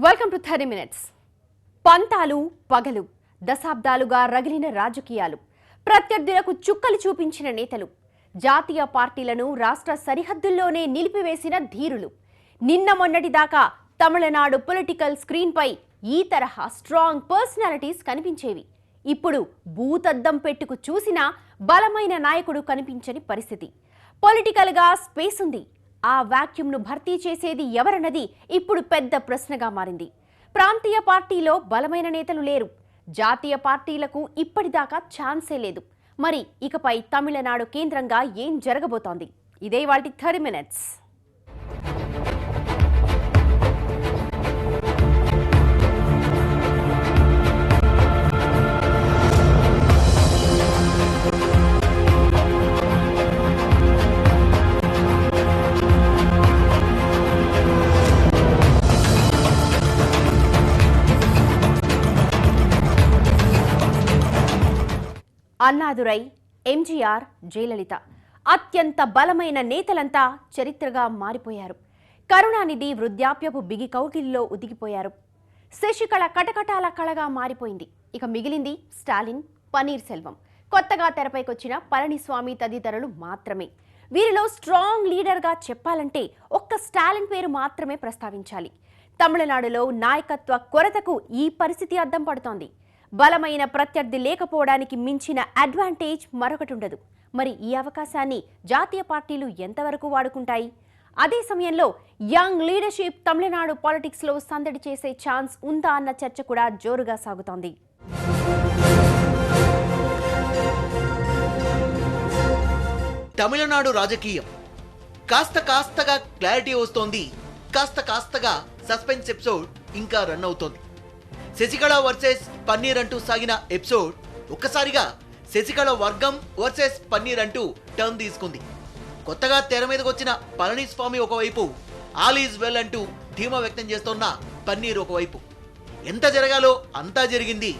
Welcome to 30 minutes. పంతాలు పగలు, దశాబ్దాలుగా రగిలిన రాజకీయాలు, ప్రత్యర్థులకు చుక్కలు చూపించిన నేతలు, జాతీయ పార్టీలను రాష్ట్ర సరిహద్దుల్లోనే నిలిపివేసిన ధీరులు. నిన్న మొన్నటిదాకా తమిళనాడు పొలిటికల్ స్క్రీన్పై ఈ తరహా స్ట్రాంగ్ పర్సనాలిటీస్ కనిపించేవి. ఇప్పుడు భూతద్దం పెట్టుకు చూసినా బలమైన నాయకుడు కనిపించని పరిస్థితి. పొలిటికల్గా స్పేస్ ఉంది. ఆ వాక్యూమ్ను భర్తీ చేసేది ఎవరన్నది ఇప్పుడు పెద్ద ప్రశ్నగా మారింది. ప్రాంతీయ పార్టీలో బలమైన నేతలు లేరు. జాతీయ పార్టీలకు ఇప్పటిదాకా ఛాన్సే లేదు. మరి ఇకపై తమిళనాడు కేంద్రంగా ఏం జరగబోతోంది? ఇదే వాటి 30 మినిట్స్. అన్నాదురై, ఎంజీఆర్, జయలలిత అత్యంత బలమైన నేతలంతా చరిత్రగా మారిపోయారు. కరుణానిధి వృద్ధాప్యపు బిగి కౌగిలిలో ఉదిగిపోయారు. శశికళ కటకటాల కళగా మారిపోయింది. ఇక మిగిలింది స్టాలిన్, పన్నీర్ సెల్వం, కొత్తగా తెరపైకొచ్చిన పళనిస్వామి తదితరులు మాత్రమే. వీరిలో స్ట్రాంగ్ లీడర్గా చెప్పాలంటే ఒక్క స్టాలిన్ పేరు మాత్రమే ప్రస్తావించాలి. తమిళనాడులో నాయకత్వ కొరతకు ఈ పరిస్థితి అద్దం పడుతోంది. బలమైన ప్రత్యర్థి లేకపోవడానికి మించిన అడ్వాంటేజ్ మరొకటి ఉండదు. మరి ఈ అవకాశాన్ని జాతీయ పార్టీలు ఎంతవరకు వాడుకుంటాయి? అదే సమయంలో యంగ్ లీడర్షిప్ తమిళనాడు పాలిటిక్స్లో సందడి చేసే ఛాన్స్ ఉందా అన్న చర్చ కూడా జోరుగా సాగుతోంది. తమిళనాడు రాజకీయం కాస్తగా క్లారిటీ వస్తోంది. కాస్తగా సస్పెన్స్ ఎపిసోడ్ ఇంకా రన్ అవుతోంది. శశికళ వర్సెస్ పన్నీర్ అంటూ సాగిన ఎపిసోడ్ ఒక్కసారిగా శశికళ వర్గం వర్సెస్ పన్నీర్ అంటూ టర్న్ తీసుకుంది. కొత్తగా తెర మీదకి వచ్చిన పళనిస్వామి ఒకవైపు, ఆల్ ఈజ్ వెల్ అంటూ ధీమా వ్యక్తం చేస్తున్న పన్నీర్ ఒకవైపు. ఎంత జరగాలో అంతా జరిగింది,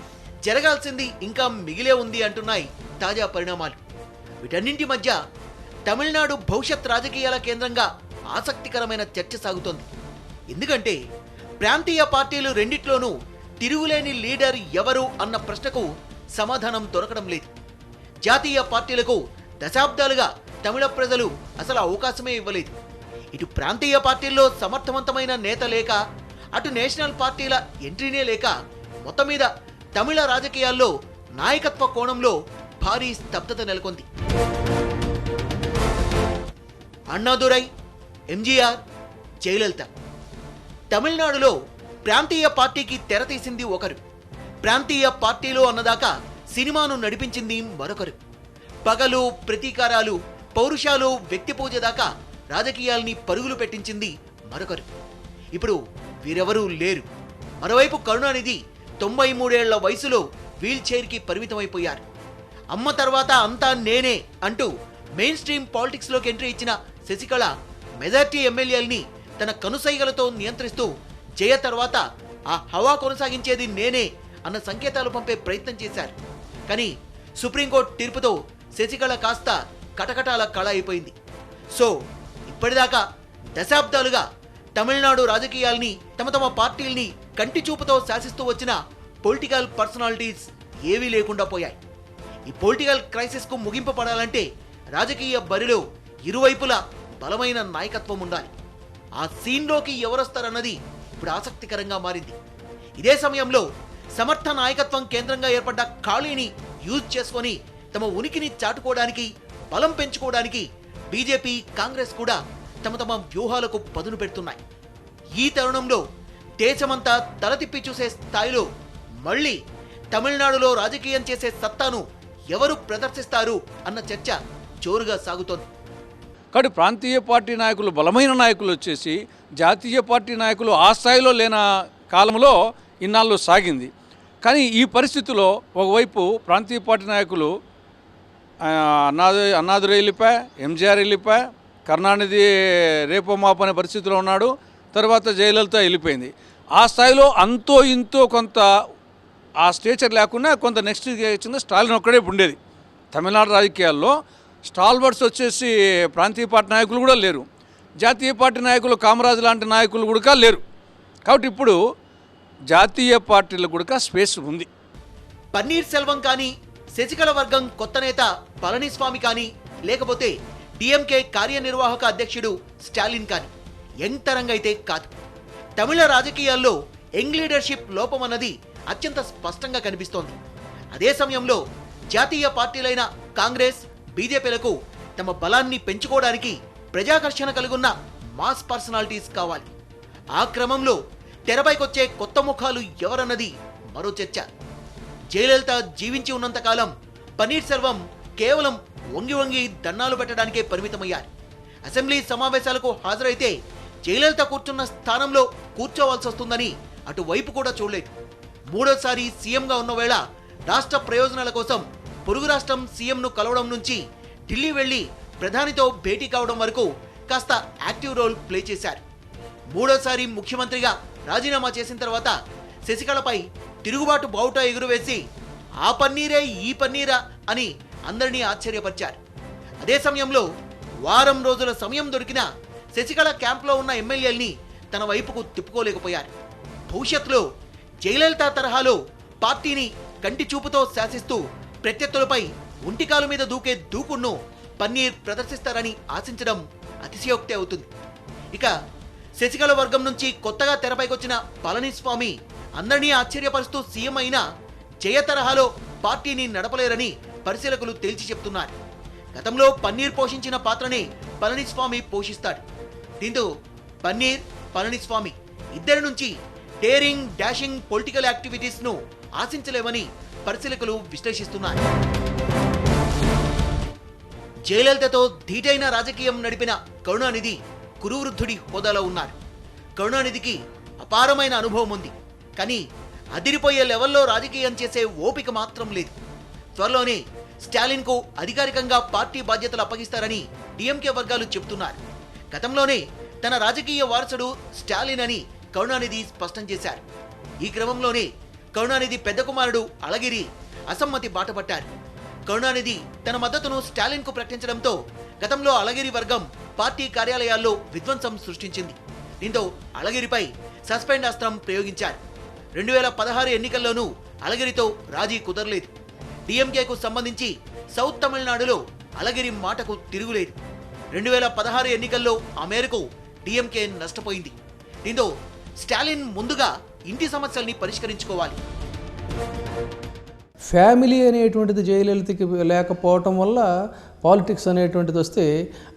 జరగాల్సింది ఇంకా మిగిలే ఉంది అంటున్నాయి తాజా పరిణామాలు. వీటన్నింటి మధ్య తమిళనాడు భవిష్యత్ రాజకీయాల కేంద్రంగా ఆసక్తికరమైన చర్చ సాగుతోంది. ఎందుకంటే ప్రాంతీయ పార్టీలు రెండిట్లోనూ తిరుగులేని లీడర్ ఎవరు అన్న ప్రశ్నకు సమాధానం దొరకడం లేదు. జాతీయ పార్టీలకు దశాబ్దాలుగా తమిళ ప్రజలు అసలు అవకాశమే ఇవ్వలేదు. ఇటు ప్రాంతీయ పార్టీల్లో సమర్థవంతమైన నేత లేక, అటు నేషనల్ పార్టీల ఎంట్రీనే లేక, మొత్తం మీద తమిళ రాజకీయాల్లో నాయకత్వ కోణంలో భారీ స్తబ్దత నెలకొంది. అన్నాదురై, ఎంజీఆర్, జయలలిత. తమిళనాడులో ప్రాంతీయ పార్టీకి తెరతీసింది ఒకరు, ప్రాంతీయ పార్టీలో అన్నదాకా సినిమాను నడిపించింది మరొకరు. పగలు, ప్రతీకారాలు, పౌరుషాలు, వ్యక్తి పూజ దాకా రాజకీయాల్ని పరుగులు పెట్టించింది మరొకరు. ఇప్పుడు వీరెవరూ లేరు. మరోవైపు కరుణానిధి 93 ఏళ్ల వయసులో వీల్ చైర్కి పరిమితమైపోయారు. అమ్మ తర్వాత అంతా నేనే అంటూ మెయిన్ స్ట్రీమ్ పాలిటిక్స్లోకి ఎంట్రీ ఇచ్చిన శశికళ మెజార్టీ ఎమ్మెల్యేల్ని తన కనుసైగలతో నియంత్రిస్తూ జయ తర్వాత ఆ హవా కొనసాగించేది నేనే అన్న సంకేతాలు పంపే ప్రయత్నం చేశారు. కానీ సుప్రీంకోర్టు తీర్పుతో శశికళ కాస్త కటకటాల కళ అయిపోయింది. సో ఇప్పటిదాకా దశాబ్దాలుగా తమిళనాడు రాజకీయాల్ని, తమ పార్టీల్ని కంటి చూపుతో శాసిస్తూ వచ్చిన పొలిటికల్ పర్సనాలిటీస్ ఏవీ లేకుండా పోయాయి. ఈ పొలిటికల్ క్రైసిస్కు ముగింపు పడాలంటే రాజకీయ బరిలో ఇరువైపులా బలమైన నాయకత్వం ఉండాలి. ఆ సీన్లోకి ఎవరొస్తారన్నది ఇప్పుడు ఆసక్తికరంగా మారింది. ఇదే సమయంలో సమర్థ నాయకత్వం కేంద్రంగా ఏర్పడ్డ ఖాళీని యూజ్ చేసుకొని తమ ఉనికిని చాటుకోవడానికి, బలం పెంచుకోవడానికి బీజేపీ, కాంగ్రెస్ కూడా తమ వ్యూహాలకు పదును పెడుతున్నాయి. ఈ తరుణంలో దేశమంతా తలతిప్పి చూసే స్థాయిలో మళ్ళీ తమిళనాడులో రాజకీయం చేసే సత్తాను ఎవరు ప్రదర్శిస్తారు అన్న చర్చ జోరుగా సాగుతోంది. కాబట్టి ప్రాంతీయ పార్టీ నాయకులు, బలమైన నాయకులు వచ్చేసి జాతీయ పార్టీ నాయకులు ఆ స్థాయిలో లేన కాలంలో ఇన్నాళ్ళు సాగింది. కానీ ఈ పరిస్థితిలో ఒకవైపు ప్రాంతీయ పార్టీ నాయకులు అన్నాదురై వెళ్ళిపోయా, ఎంజీఆర్ వెళ్ళిపోయా, కరుణానిధి రేపో మాపు అనే పరిస్థితిలో ఉన్నాడు. తర్వాత జయలలిత వెళ్ళిపోయింది. ఆ స్థాయిలో అంతో ఇంతో కొంత ఆ స్టేచర్ లేకుండా కొంత నెక్స్ట్ వచ్చింది స్టాలిన్ ఒక్కడే ఉండేది. తమిళనాడు రాజకీయాల్లో స్టాల్వర్డ్స్ వచ్చేసి ప్రాంతీయ పార్టీ నాయకులు కూడా లేరు. జాతీయ పార్టీ నాయకులు కామరాజు లాంటి నాయకులు కూడా లేరు. కాబట్టి ఇప్పుడు జాతీయ పార్టీలకు కూడా స్పేస్ ఉంది. పన్నీర్ సెల్వం కానీ, శశికళ వర్గం కొత్త నేత పళనిస్వామి కానీ, లేకపోతే డిఎంకే కార్యనిర్వాహక అధ్యక్షుడు స్టాలిన్ కానీ యంగ్ తరంగా అయితే కాదు. తమిళ రాజకీయాల్లో యంగ్ లీడర్షిప్ లోపం అన్నది అత్యంత స్పష్టంగా కనిపిస్తోంది. అదే సమయంలో జాతీయ పార్టీలైన కాంగ్రెస్, బీజేపీలకు తమ బలాన్ని పెంచుకోవడానికి ప్రజాకర్షణ కలిగున్న మాస్ పర్సనాలిటీస్ కావాలి. ఆ క్రమంలో తెరపైకొచ్చే కొత్త ముఖాలు ఎవరన్నది మరో చర్చ. జయలలిత జీవించి ఉన్నంతకాలం పన్నీర్ సెల్వం కేవలం వంగి వంగి దండాలు పెట్టడానికే పరిమితమయ్యారు. అసెంబ్లీ సమావేశాలకు హాజరైతే జయలలిత కూర్చున్న స్థానంలో కూర్చోవాల్సి వస్తుందని అటువైపు కూడా చూడలేదు. మూడోసారి సీఎంగా ఉన్న వేళ రాష్ట్ర ప్రయోజనాల కోసం పొరుగు రాష్ట్రం సీఎంను కలవడం నుంచి ఢిల్లీ వెళ్లి ప్రధానితో భేటీ కావడం వరకు కాస్త యాక్టివ్ రోల్ ప్లే చేశారు. మూడోసారి ముఖ్యమంత్రిగా రాజీనామా చేసిన తర్వాత శశికళపై తిరుగుబాటు బావుట ఎగురువేసి ఆ పన్నీరే ఈ పన్నీరా అని అందరినీ ఆశ్చర్యపరిచారు. అదే సమయంలో వారం రోజుల సమయం దొరికినా శశికళ క్యాంప్లో ఉన్న ఎమ్మెల్యేల్ని తన వైపుకు తిప్పుకోలేకపోయారు. భవిష్యత్తులో జయలలిత తరహాలో పార్టీని కంటి చూపుతో శాసిస్తూ ప్రత్యర్థులపై ఒంటికాలు మీద దూకే దూకుడును పన్నీర్ ప్రదర్శిస్తారని ఆశించడం అతిశయోక్తి అవుతుంది. ఇక శశికళ వర్గం నుంచి కొత్తగా తెరపైకొచ్చిన పళనిస్వామి అందరినీ ఆశ్చర్యపరుస్తూ సీఎం అయినా జయ తరహాలో పార్టీని నడపలేరని పరిశీలకులు తేల్చి చెప్తున్నారు. గతంలో పన్నీర్ పోషించిన పాత్రనే పళనిస్వామి పోషిస్తాడు. దీంతో పన్నీర్, పళనిస్వామి ఇద్దరి నుంచి డేరింగ్, డాషింగ్ పొలిటికల్ యాక్టివిటీస్ ను ఆశించలేవని పరిశీలకులు విశ్లేషిస్తున్నారు. జయలలితతో ధీటైన రాజకీయం నడిపిన కరుణానిధి కురువృద్ధుడి హోదాలో ఉన్నారు. కరుణానిధికి అపారమైన అనుభవం ఉంది. కానీ అదిరిపోయే లెవెల్లో రాజకీయం చేసే ఓపిక మాత్రం లేదు. త్వరలోనే స్టాలిన్ కు అధికారికంగా పార్టీ బాధ్యతలు అప్పగిస్తారని డిఎంకే వర్గాలు చెబుతున్నారు. గతంలోనే తన రాజకీయ వారసుడు స్టాలిన్ అని కరుణానిధి స్పష్టం చేశారు. ఈ క్రమంలోనే కరుణానిధి పెద్ద కుమారుడు అళగిరి అసమ్మతి బాటపట్టారు. కరుణానిధి తన మద్దతును స్టాలిన్ కు ప్రకటించడంతో గతంలో అళగిరి వర్గం పార్టీ కార్యాలయాల్లో విధ్వంసం సృష్టించింది. దీంతో అళగిరిపై సస్పెండ్ అస్త్రం ప్రయోగించారు. 2016 ఎన్నికల్లోనూ అళగిరితో రాజీ కుదరలేదు. డిఎంకేకు సంబంధించి సౌత్ తమిళనాడులో అళగిరి మాటకు తిరుగులేదు. 2016 ఎన్నికల్లో ఆ మేరకు డిఎంకే నష్టపోయింది. దీంతో స్టాలిన్ ముందుగా ఇంటి సమస్యల్ని పరిష్కరించుకోవాలి. ఫ్యామిలీ అనేటువంటిది జయలలితకి లేకపోవటం వల్ల పాలిటిక్స్ అనేటువంటిది వస్తే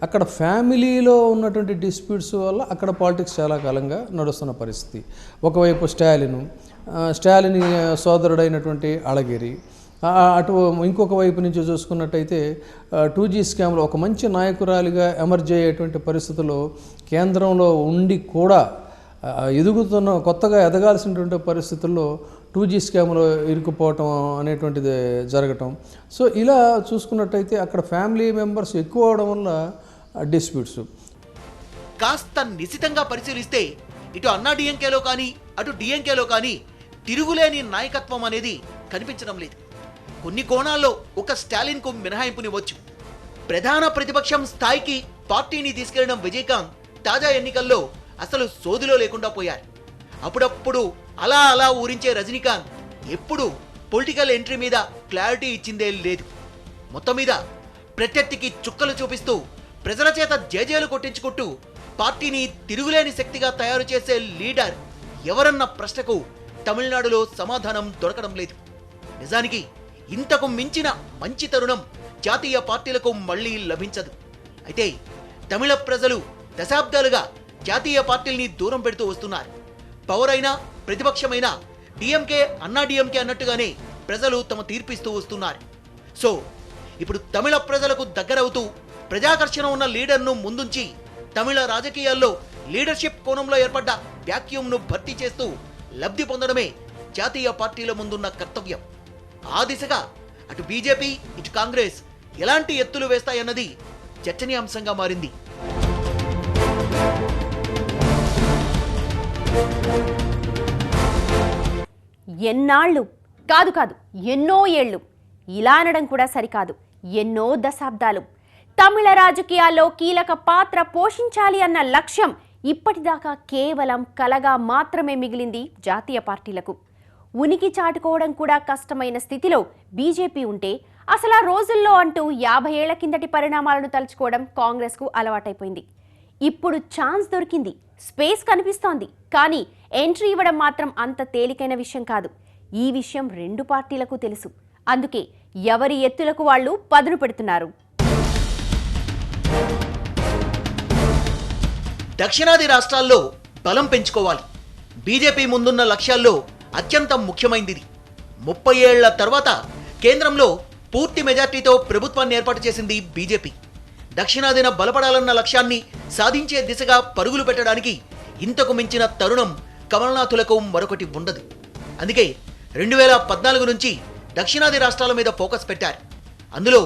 అక్కడ ఫ్యామిలీలో ఉన్నటువంటి డిస్ప్యూట్స్ వల్ల అక్కడ పాలిటిక్స్ చాలా కాలంగా నడుస్తున్న పరిస్థితి. ఒకవైపు స్టాలిన్ సోదరుడైనటువంటి అళగిరి, అటు ఇంకొక వైపు నుంచి చూసుకున్నట్టయితే 2G స్కామ్లో ఒక మంచి నాయకురాలిగా ఎమర్జ్ అయ్యేటువంటి పరిస్థితుల్లో కేంద్రంలో ఉండి కూడా కొత్తగా ఎదగాల్సినటువంటి పరిస్థితుల్లో 2G స్కామ్లో ఇరుక్కుపోవటం అనేటువంటిది జరగటం. సో ఇలా చూసుకున్నట్టయితే అక్కడ ఫ్యామిలీ మెంబర్స్ ఎక్కువ అవడం వల్ల డిస్ప్యూట్స్. కాస్త నిశితంగా పరిశీలిస్తే ఇటు అన్నా డిఎంకేలో కానీ అటు డిఎంకేలో కానీ తిరుగులేని నాయకత్వం అనేది కనిపించడం లేదు. కొన్ని కోణాల్లో ఒక స్టాలిన్ కు మినహాయింపునివ్వచ్చు. ప్రధాన ప్రతిపక్షం స్థాయికి పార్టీని తీసుకెళ్లడం విజయకాంత్ తాజా ఎన్నికల్లో అసలు సోదిలో లేకుండా పోయారు. అప్పుడప్పుడు అలా ఊరించే రజనీకాంత్ ఎప్పుడు పొలిటికల్ ఎంట్రీ మీద క్లారిటీ ఇచ్చిందే లేదు. మొత్తం మీద ప్రత్యర్థికి చుక్కలు చూపిస్తూ ప్రజల చేత జేజేలు కొట్టించుకుంటూ పార్టీని తిరుగులేని శక్తిగా తయారు చేసే లీడర్ ఎవరన్న ప్రశ్నకు తమిళనాడులో సమాధానం దొరకడం లేదు. నిజానికి ఇంతకు మించిన మంచి తరుణం జాతీయ పార్టీలకు మళ్లీ లభించదు. అయితే తమిళ ప్రజలు దశాబ్దాలుగా జాతీయ పార్టీల్ని దూరం పెడుతూ వస్తున్నారు. పవర్ అయినా ప్రతిపక్షమైనా డిఎంకే, అన్నా డిఎంకే అన్నట్టుగానే ప్రజలు తమ తీర్పిస్తూ వస్తున్నారు. సో ఇప్పుడు తమిళ ప్రజలకు దగ్గరవుతూ ప్రజాకర్షణ ఉన్న లీడర్ను ముందుంచి తమిళ రాజకీయాల్లో లీడర్షిప్ కోణంలో ఏర్పడ్డ వ్యాక్యూమ్ను భర్తీ చేస్తూ లబ్ధి పొందడమే జాతీయ పార్టీల ముందున్న కర్తవ్యం. ఆ దిశగా అటు బీజేపీ, ఇటు కాంగ్రెస్ ఎలాంటి ఎత్తులు వేస్తాయన్నది చర్చనీయాంశంగా మారింది. ఎన్నాళ్ళు కాదు ఎన్నో ఏళ్ళు, ఇలా అనడం కూడా సరికాదు, ఎన్నో దశాబ్దాలు తమిళ రాజకీయాల్లో కీలక పాత్ర పోషించాలి అన్న లక్ష్యం ఇప్పటిదాకా కేవలం కలగా మాత్రమే మిగిలింది జాతీయ పార్టీలకు. ఉనికి చాటుకోవడం కూడా కష్టమైన స్థితిలో బీజేపీ ఉంటే అసలు ఆ రోజుల్లో అంటూ 50 ఏళ్ల కిందటి పరిణామాలను తలుచుకోవడం కాంగ్రెస్కు అలవాటైపోయింది. ఇప్పుడు ఛాన్స్ దొరికింది, స్పేస్ కనిపిస్తోంది, కానీ ఎంట్రీ ఇవ్వడం మాత్రం అంత తేలికైన విషయం కాదు. ఈ విషయం రెండు పార్టీలకు తెలుసు. అందుకే ఎవరి ఎత్తులకు వాళ్ళు పదును పెడుతున్నారు. దక్షిణాది రాష్ట్రాల్లో బలం పెంచుకోవాలి. బీజేపీ ముందున్న లక్ష్యాల్లో అత్యంత ముఖ్యమైనది. 30 ఏళ్ల తర్వాత కేంద్రంలో పూర్తి మెజార్టీతో ప్రభుత్వాన్ని ఏర్పాటు చేసింది బీజేపీ. దక్షిణాదిన బలపడాలన్న లక్ష్యాన్ని సాధించే దిశగా పరుగులు పెట్టడానికి ఇంతకు మించిన తరుణం కమల్నాథులకు మరొకటి ఉండదు. అందుకే 2014 నుంచి దక్షిణాది రాష్ట్రాల మీద ఫోకస్ పెట్టారు. అందులో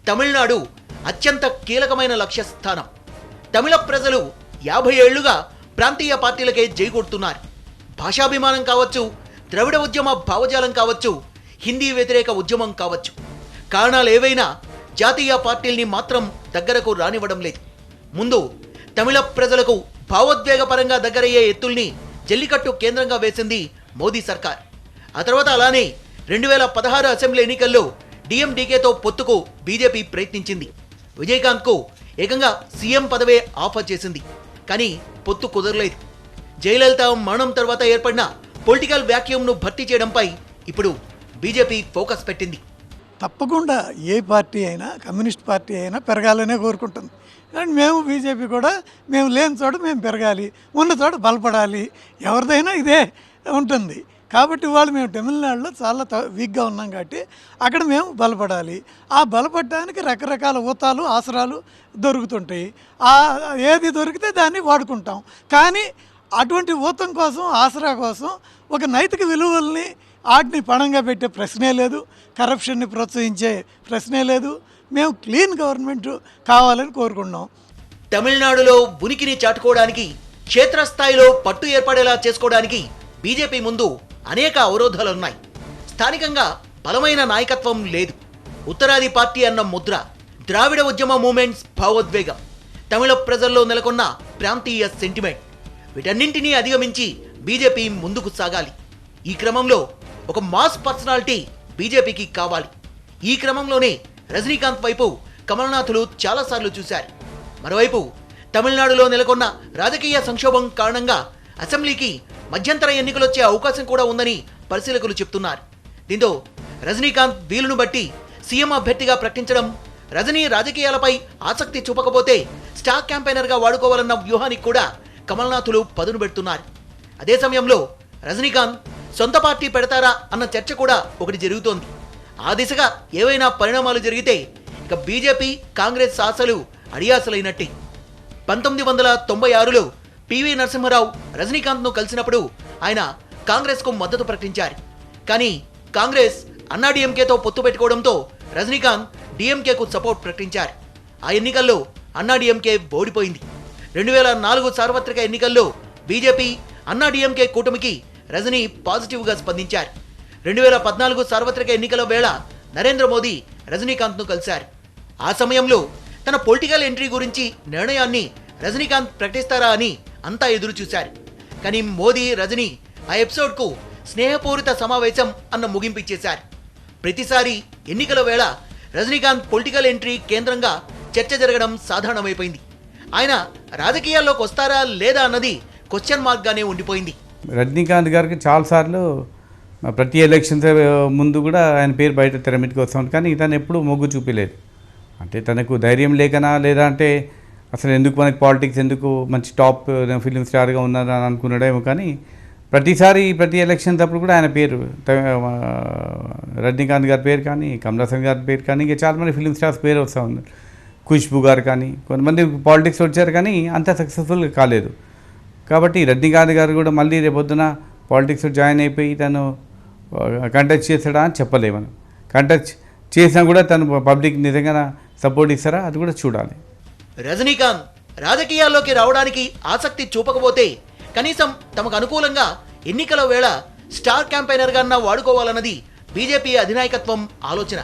తమిళనాడు అత్యంత కీలకమైన లక్ష్య స్థానం. తమిళ ప్రజలు 50 ఏళ్లుగా ప్రాంతీయ పార్టీలకే జై కొడుతున్నారు. భాషాభిమానం కావచ్చు, ద్రవిడ ఉద్యమ భావజాలం కావచ్చు, హిందీ వ్యతిరేక ఉద్యమం కావచ్చు, కారణాలు ఏవైనా జాతీయ పార్టీల్ని మాత్రం దగ్గరకు రానివ్వడం లేదు. ముందు తమిళ ప్రజలకు భావోద్వేగపరంగా దగ్గరయ్యే ఎత్తుల్ని జల్లికట్టు కేంద్రంగా వేసింది మోదీ సర్కార్. ఆ తర్వాత అలానే 2016 అసెంబ్లీ ఎన్నికల్లో డిఎండికేతో పొత్తుకు బీజేపీ ప్రయత్నించింది. విజయకాంత్కు ఏకంగా సీఎం పదవే ఆఫర్ చేసింది. కానీ పొత్తు కుదరలేదు. జయలలిత మరణం తర్వాత ఏర్పడిన పొలిటికల్ వ్యాక్యూమ్ను భర్తీ చేయడంపై ఇప్పుడు బీజేపీ ఫోకస్ పెట్టింది. తప్పకుండా ఏ పార్టీ అయినా, కమ్యూనిస్ట్ పార్టీ అయినా పెరగాలనే కోరుకుంటుంది. అండ్ మేము బీజేపీ కూడా మేము లేని చోట మేము పెరగాలి, ఉన్న చోట బలపడాలి, ఎవరిదైనా ఇదే ఉంటుంది. కాబట్టి వాళ్ళు మేము తమిళనాడులో చాలా వీక్గా ఉన్నాం కాబట్టి అక్కడ మేము బలపడాలి. ఆ బలపడడానికి రకరకాల ఊతాలు ఆసరాలు దొరుకుతుంటాయి. ఏది దొరికితే దాన్ని వాడుకుంటాం. కానీ అటువంటి ఊతం కోసం, ఆసరా కోసం ఒక నైతిక విలువల్ని వాటిని పణంగా పెట్టే ప్రశ్నే లేదు, కరప్షన్ని ప్రోత్సహించే ప్రశ్నే లేదు. మేము క్లీన్ గవర్నమెంట్ కావాలని కోరుకున్నాం. తమిళనాడులో ఉనికిని చాటుకోవడానికి, క్షేత్రస్థాయిలో పట్టు ఏర్పడేలా చేసుకోవడానికి బీజేపీ ముందు అనేక అవరోధాలున్నాయి. స్థానికంగా బలమైన నాయకత్వం లేదు. ఉత్తరాది పార్టీ అన్న ముద్ర, ద్రావిడ ఉద్యమ మూమెంట్స్ భావోద్వేగం, తమిళ ప్రజల్లో నెలకొన్న ప్రాంతీయ సెంటిమెంట్, వీటన్నింటినీ అధిగమించి బీజేపీ ముందుకు సాగాలి. ఈ క్రమంలో ఒక మాస్ పర్సనాలిటీ బీజేపీకి కావాలి. ఈ క్రమంలోనే రజనీకాంత్ వైపు కమల్నాథులు చాలాసార్లు చూశారు. మరోవైపు తమిళనాడులో నెలకొన్న రాజకీయ సంక్షోభం కారణంగా అసెంబ్లీకి మధ్యంతర ఎన్నికలొచ్చే అవకాశం కూడా ఉందని పరిశీలకులు చెప్తున్నారు. దీంతో రజనీకాంత్ వీలును బట్టి సీఎం అభ్యర్థిగా ప్రకటించడం, రజనీ రాజకీయాలపై ఆసక్తి చూపకపోతే స్టార్ క్యాంపెయినర్గా వాడుకోవాలన్న వ్యూహానికి కూడా కమల్నాథులు పదును పెడుతున్నారు. అదే సమయంలో రజనీకాంత్ సొంత పార్టీ పెడతారా అన్న చర్చ కూడా ఒకటి జరుగుతోంది. ఆ దిశగా ఏవైనా పరిణామాలు జరిగితే ఇక బీజేపీ, కాంగ్రెస్ ఆశలు అడియాసలైనట్టే. 1996లో పివి నరసింహారావు రజనీకాంత్ను కలిసినప్పుడు ఆయన కాంగ్రెస్కు మద్దతు ప్రకటించారు. కానీ కాంగ్రెస్ అన్నాడీఎంకేతో పొత్తు పెట్టుకోవడంతో రజనీకాంత్ డిఎంకేకు సపోర్ట్ ప్రకటించారు. ఆ ఎన్నికల్లో అన్నాడీఎంకే ఓడిపోయింది. 2004 సార్వత్రిక ఎన్నికల్లో బీజేపీ, అన్నాడీఎంకే కూటమికి రజనీ పాజిటివ్గా స్పందించారు. 2014 సార్వత్రిక ఎన్నికల వేళ నరేంద్ర మోదీ రజనీకాంత్ను కలిశారు. ఆ సమయంలో తన పొలిటికల్ ఎంట్రీ గురించి నిర్ణయాన్ని రజనీకాంత్ ప్రకటిస్తారా అని అంతా ఎదురు చూశారు. కానీ మోదీ, రజనీ ఆ ఎపిసోడ్కు స్నేహపూరిత సమావేశం అన్న ముగింపు ఇచ్చేశారు. ప్రతిసారి ఎన్నికల వేళ రజనీకాంత్ పొలిటికల్ ఎంట్రీ కేంద్రంగా చర్చ జరగడం సాధారణమైపోయింది. ఆయన రాజకీయాల్లోకి వస్తారా లేదా అన్నది క్వశ్చన్ మార్క్గానే ఉండిపోయింది. రజనీకాంత్ గారికి చాలాసార్లు ప్రతి ఎలక్షన్స్ ముందు కూడా ఆయన పేరు బయట తెరమిటికి వస్తుంది. కానీ తను ఎప్పుడూ మొగ్గు చూపలేదు. అంటే తనకు ధైర్యం లేకనా, లేదా అంటే అసలు ఎందుకు మనకి పాలిటిక్స్ ఎందుకు, మంచి టాప్ ఫిలిం స్టార్గా ఉన్నారని అనుకున్నాడేమో. కానీ ప్రతి ఎలక్షన్స్ అప్పుడు కూడా ఆయన పేరు, రజనీకాంత్ గారి పేరు కానీ, కమల్ హాసన్ గారి పేరు కానీ, ఇంకా చాలామంది ఫిలిం స్టార్స్ పేరు వస్తూ ఉన్నారు. ఖుష్బూ గారు కానీ, కొంతమంది పాలిటిక్స్ వచ్చారు కానీ అంత సక్సెస్ఫుల్ కాలేదు. కాబట్టి రజనీకాంత్ గారు కూడా మళ్ళీ రేపొద్దున పాలిటిక్స్ జాయిన్ అయిపోయి తను కంటెస్ట్ చేస్తాడా అని చెప్పలేము. కంటెస్ట్ చేసినా కూడా తను పబ్లిక్ నిజంగా సపోర్ట్ ఇస్తారా అది కూడా చూడాలి. రజనీకాంత్ రాజకీయాల్లోకి రావడానికి ఆసక్తి చూపకపోతే కనీసం తమకు అనుకూలంగా ఎన్నికల వేళ స్టార్ క్యాంపెయినర్గా వాడుకోవాలన్నది బీజేపీ అధినాయకత్వం ఆలోచన.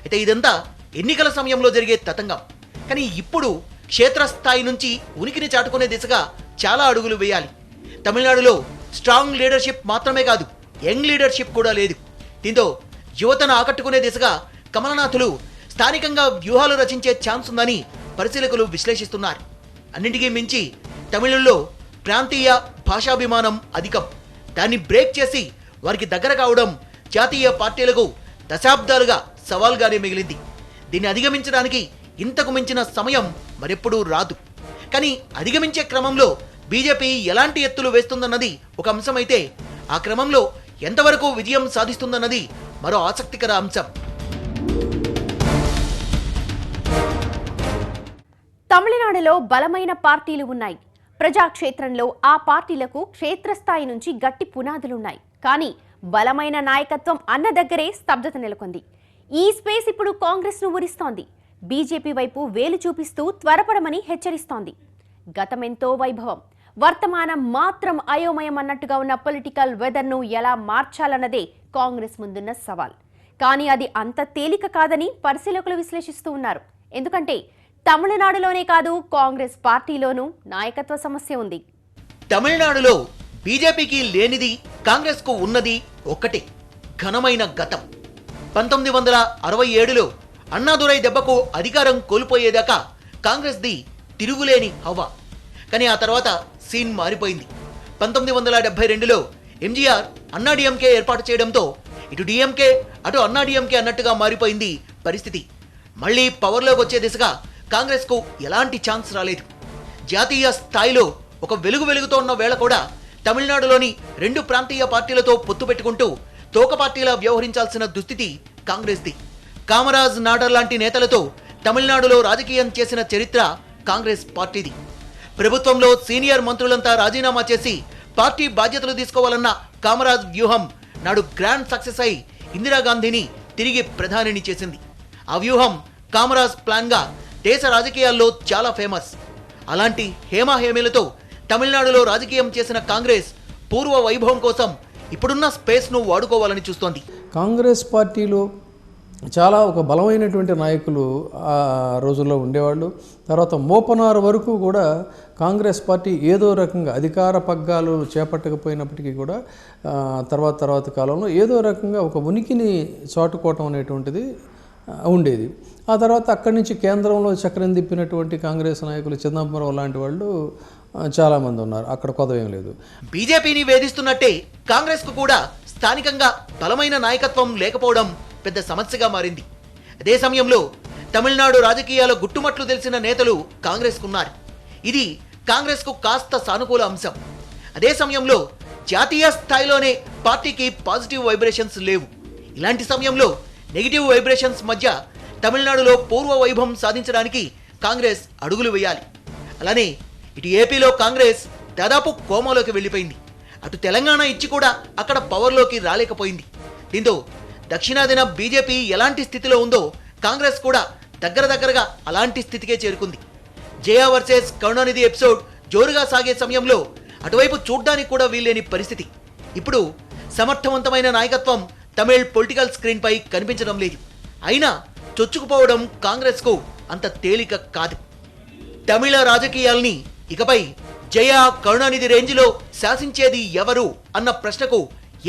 అయితే ఇదంతా ఎన్నికల సమయంలో జరిగే తతంగం. కానీ ఇప్పుడు క్షేత్రస్థాయి నుంచి ఉనికిని చాటుకునే దిశగా చాలా అడుగులు వేయాలి. తమిళనాడులో స్ట్రాంగ్ లీడర్షిప్ మాత్రమే కాదు, యంగ్ లీడర్షిప్ కూడా లేదు. దీంతో యువతను ఆకట్టుకునే దిశగా కమలనాథులు స్థానికంగా వ్యూహాలు రచించే ఛాన్స్ ఉందని పరిశీలకులు విశ్లేషిస్తున్నారు. అన్నింటికీ మించి తమిళంలో ప్రాంతీయ భాషాభిమానం అధికం. దాన్ని బ్రేక్ చేసి వారికి దగ్గర కావడం జాతీయ పార్టీలకు దశాబ్దాలుగా సవాల్గానే మిగిలింది. దీన్ని అధిగమించడానికి ఇంతకు మించిన సమయం మరెప్పుడూ రాదు. కానీ అధిగమించే క్రమంలో బీజేపీ ఎలాంటి ఎత్తులు వేస్తుందన్నది ఒక అంశమైతే, ఆ క్రమంలో ఎంతవరకు విజయం సాధిస్తుందన్నది మరో ఆసక్తికర అంశం. తమిళనాడులో బలమైన పార్టీలు ఉన్నాయి. ప్రజాక్షేత్రంలో ఆ పార్టీలకు క్షేత్రస్థాయి నుంచి గట్టి పునాదులున్నాయి. కానీ బలమైన నాయకత్వం అన్న దగ్గరే స్తబ్దత నెలకొంది. ఈ స్పేస్ ఇప్పుడు కాంగ్రెస్ను ఊరిస్తోంది. బీజేపీ వైపు వేలు చూపిస్తూ త్వరపడమని హెచ్చరిస్తోంది. గతమెంతో వైభవం, వర్తమానం మాత్రం అయోమయం అన్నట్టుగా ఉన్న పొలిటికల్ వెదర్ను ఎలా మార్చాలన్నదే కాంగ్రెస్ ముందున్న సవాల్. కానీ అది అంత తేలిక కాదని పరిశీలకులు విశ్లేషిస్తూ ఉన్నారు. ఎందుకంటే తమిళనాడులోనే కాదు, కాంగ్రెస్ పార్టీలోనూ నాయకత్వ సమస్య ఉంది. తమిళనాడులో బీజేపీకి లేనిది కాంగ్రెస్కు ఉన్నది ఒక్కటే, ఘనమైన గతం. 1967లో అన్నాదురై దెబ్బకు అధికారం కోల్పోయేదాకా కాంగ్రెస్ది తిరుగులేని హవా. కానీ ఆ తర్వాత సీన్ మారిపోయింది. 1972లో ఎంజీఆర్ అన్నాడీఎంకే ఏర్పాటు చేయడంతో ఇటు డిఎంకే అటు అన్నాడీఎంకే అన్నట్టుగా మారిపోయింది పరిస్థితి. మళ్లీ పవర్లోకి వచ్చే దిశగా కాంగ్రెస్కు ఎలాంటి ఛాన్స్ రాలేదు. జాతీయ స్థాయిలో ఒక వెలుగుతోన్న వేళ కూడా తమిళనాడులోని 2 ప్రాంతీయ పార్టీలతో పొత్తు పెట్టుకుంటూ తోక పార్టీలా వ్యవహరించాల్సిన దుస్థితి కాంగ్రెస్ది. కామరాజ్, నాడర్ లాంటి నేతలతో తమిళనాడులో రాజకీయం చేసిన చరిత్ర కాంగ్రెస్ పార్టీది. ప్రభుత్వంలో సీనియర్ మంత్రులంతా రాజీనామా చేసి పార్టీ బాధ్యతలు తీసుకోవాలన్న కామరాజ్ వ్యూహం నాడు గ్రాండ్ సక్సెస్ అయి ఇందిరాగాంధీని తిరిగి ప్రధానిని చేసింది. ఆ వ్యూహం కామరాజ్ ప్లాన్గా దేశ రాజకీయాల్లో చాలా ఫేమస్. అలాంటి హేమాహేమీలతో తమిళనాడులో రాజకీయం చేసిన కాంగ్రెస్ పూర్వ వైభవం కోసం ఇప్పుడున్న స్పేస్ను వాడుకోవాలని చూస్తోంది. కాంగ్రెస్ పార్టీలో చాలా ఒక బలమైనటువంటి నాయకులు ఆ రోజుల్లో ఉండేవాళ్ళు. తర్వాత మోపనారు వరకు కూడా కాంగ్రెస్ పార్టీ ఏదో రకంగా అధికార పగ్గాలు చేపట్టకపోయినప్పటికీ కూడా తర్వాత కాలంలో ఏదో రకంగా ఒక ఉనికిని చాటుకోవటం అనేటువంటిది ఉండేది. ఆ తర్వాత అక్కడి నుంచి కేంద్రంలో చక్రం తిప్పినటువంటి కాంగ్రెస్ నాయకులు చిదంబరం లాంటి వాళ్ళు చాలామంది ఉన్నారు. అక్కడ కొదవేం లేదు. బీజేపీని వేధిస్తున్నట్టే కాంగ్రెస్కు కూడా స్థానికంగా బలమైన నాయకత్వం లేకపోవడం పెద్ద సమస్యగా మారింది. అదే సమయంలో తమిళనాడు రాజకీయాల గుట్టుమట్లు తెలిసిన నేతలు కాంగ్రెస్కున్నారు. ఇది కాంగ్రెస్కు కాస్త సానుకూల అంశం. అదే సమయంలో జాతీయ స్థాయిలోనే పార్టీకి పాజిటివ్ వైబ్రేషన్స్ లేవు. ఇలాంటి సమయంలో నెగిటివ్ వైబ్రేషన్స్ మధ్య తమిళనాడులో పూర్వ వైభవం సాధించడానికి కాంగ్రెస్ అడుగులు వేయాలి. అలానే ఇటు ఏపీలో కాంగ్రెస్ దాదాపు కోమాలోకి వెళ్ళిపోయింది. అటు తెలంగాణ ఇచ్చి కూడా అక్కడ పవర్లోకి రాలేకపోయింది. దీంతో దక్షిణాదిన బీజేపీ ఎలాంటి స్థితిలో ఉందో కాంగ్రెస్ కూడా దగ్గరగా అలాంటి స్థితికే చేరుకుంది. జయా వర్సెస్ కరుణానిధి ఎపిసోడ్ జోరుగా సాగే సమయంలో అటువైపు చూడ్డానికి కూడా వీల్లేని పరిస్థితి. ఇప్పుడు సమర్థవంతమైన నాయకత్వం తమిళ్ పొలిటికల్ స్క్రీన్ పై కనిపించడం లేదు. అయినా చొచ్చుకుపోవడం కాంగ్రెస్కు అంత తేలిక కాదు. తమిళ రాజకీయాల్ని ఇకపై జయా, కరుణానిధి రేంజ్లో శాసించేది ఎవరు అన్న ప్రశ్నకు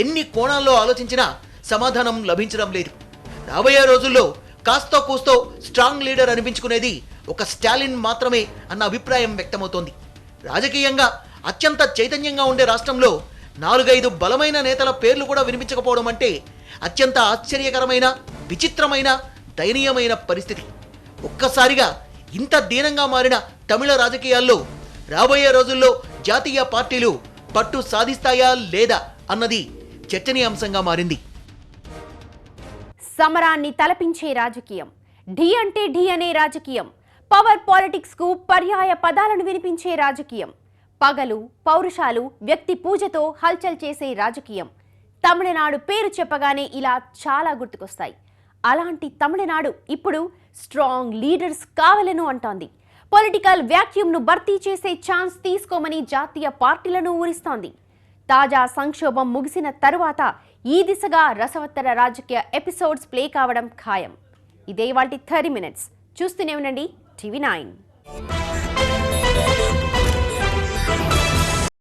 ఎన్ని కోణాల్లో ఆలోచించినా సమాధానం లభించడం లేదు. రాబోయే రోజుల్లో కాస్తో కూస్తో స్ట్రాంగ్ లీడర్ అనిపించుకునేది ఒక స్టాలిన్ మాత్రమే అన్న అభిప్రాయం వ్యక్తమవుతోంది. రాజకీయంగా అత్యంత చైతన్యంగా ఉండే రాష్ట్రంలో 4-5 బలమైన నేతల పేర్లు కూడా వినిపించకపోవడం అంటే అత్యంత ఆశ్చర్యకరమైన, విచిత్రమైన, దయనీయమైన పరిస్థితి. ఒక్కసారిగా ఇంత దీనంగా మారిన తమిళ రాజకీయాల్లో రాబోయే రోజుల్లో జాతీయ పార్టీలు పట్టు సాధిస్తాయా లేదా అన్నది చర్చనీయాంశంగా మారింది. సమరాన్ని తలపించే రాజకీయం, ఢీ అంటే ఢీ అనే రాజకీయం, పవర్ పాలిటిక్స్ కు పర్యాయ పదాలను వినిపించే రాజకీయం, పగలు, పౌరుషాలు, వ్యక్తి పూజతో హల్చల్ చేసే రాజకీయం. తమిళనాడు పేరు చెప్పగానే ఇలా చాలా గుర్తుకొస్తాయి. అలాంటి తమిళనాడు ఇప్పుడు స్ట్రాంగ్ లీడర్స్ కావాలను అంటోంది. పొలిటికల్ వ్యాక్యూమ్ను భర్తీ చేసే ఛాన్స్ తీసుకోమని జాతీయ పార్టీలను ఊరిస్తోంది. తాజా సంక్షోభం ముగిసిన తరువాత ఈ దిశగా రసవత్తర రాజకీయ ఎపిసోడ్స్ ప్లే కావడం ఖాయం. ఇదే వాటి 30 minutes. చూస్తూనే ఉండండి TV9.